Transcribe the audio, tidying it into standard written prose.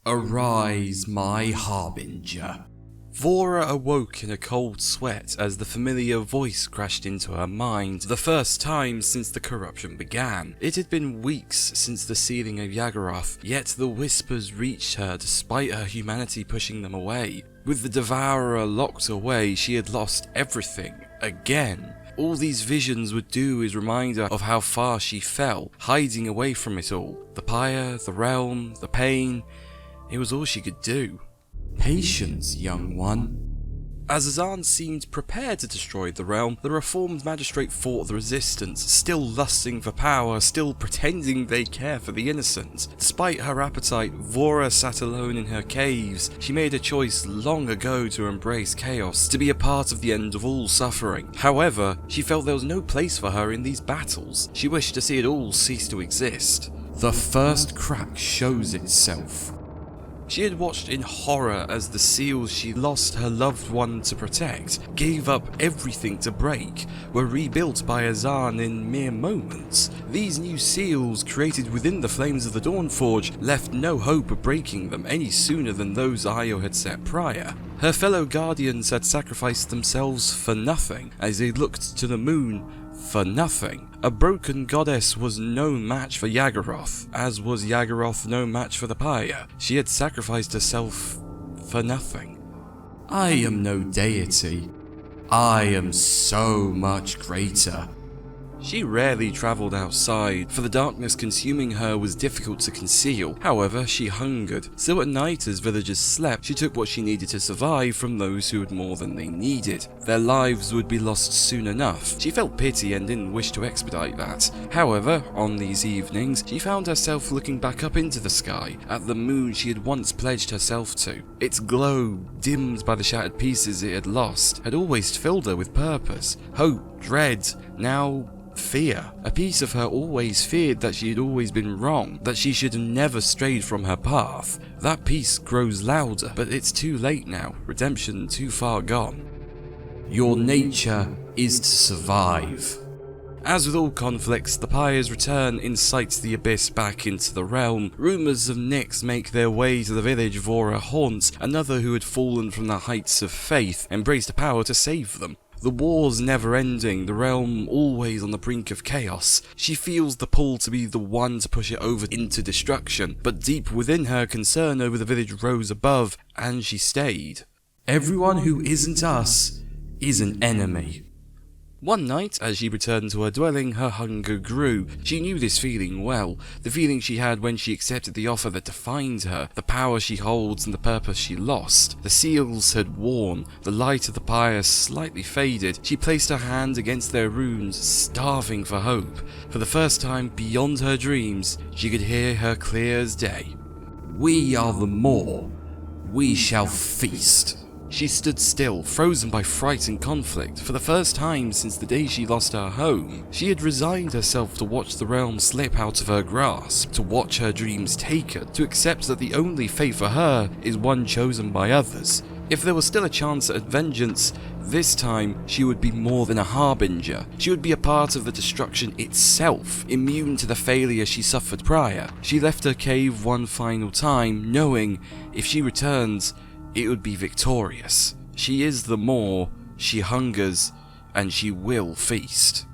Arise, my harbinger. Vora awoke in a cold sweat as the familiar voice crashed into her mind, the first time since the corruption began. It had been weeks since the sealing of Yaggorath, yet the whispers reached her despite her humanity pushing them away. With the Devourer locked away, she had lost everything, again. All these visions would do is remind her of how far she fell, hiding away from it all. The pyre, the realm, the pain, it was all she could do. Patience, young one. As Azan seemed prepared to destroy the realm, the reformed magistrate fought the resistance, still lusting for power, still pretending they care for the innocent. Despite her appetite, Vora sat alone in her caves. She made a choice long ago to embrace chaos, to be a part of the end of all suffering. However, she felt there was no place for her in these battles. She wished to see it all cease to exist. The first crack shows itself. She had watched in horror as the seals she lost her loved one to protect, gave up everything to break, were rebuilt by Azan in mere moments. These new seals, created within the flames of the Dawnforge, left no hope of breaking them any sooner than those Io had set prior. Her fellow guardians had sacrificed themselves for nothing, as they looked to the moon for nothing. A broken goddess was no match for Yaggorath, as was Yaggorath no match for the pyre. She had sacrificed herself for nothing. I am no deity. I am so much greater. She rarely travelled outside, for the darkness consuming her was difficult to conceal. However, she hungered, so at night as villagers slept, she took what she needed to survive from those who had more than they needed. Their lives would be lost soon enough. She felt pity and didn't wish to expedite that. However, on these evenings, she found herself looking back up into the sky, at the moon she had once pledged herself to. Its glow, dimmed by the shattered pieces it had lost, had always filled her with purpose, hope, dread, now fear. A piece of her always feared that she had always been wrong, that she should have never strayed from her path. That piece grows louder, but it's too late now, redemption too far gone. Your nature is to survive. As with all conflicts, the pyre's return incites the abyss back into the realm. Rumours of Nyx make their way to the village Vora haunts. Another who had fallen from the heights of faith embraced a power to save them. The wars never ending, the realm always on the brink of chaos. She feels the pull to be the one to push it over into destruction, but deep within her, concern over the village rose above, and she stayed. Everyone who isn't us is an enemy. One night, as she returned to her dwelling, her hunger grew. She knew this feeling well, the feeling she had when she accepted the offer that defined her, the power she holds and the purpose she lost. The seals had worn, the light of the pyre slightly faded. She placed her hand against their runes, starving for hope. For the first time beyond her dreams, she could hear her clear as day. We are the more. We shall feast. She stood still, frozen by fright and conflict. For the first time since the day she lost her home, she had resigned herself to watch the realm slip out of her grasp, to watch her dreams take her, to accept that the only fate for her is one chosen by others. If there was still a chance at vengeance, this time she would be more than a harbinger. She would be a part of the destruction itself, immune to the failure she suffered prior. She left her cave one final time, knowing if she returns, it would be victorious. She is the more, she hungers, and she will feast.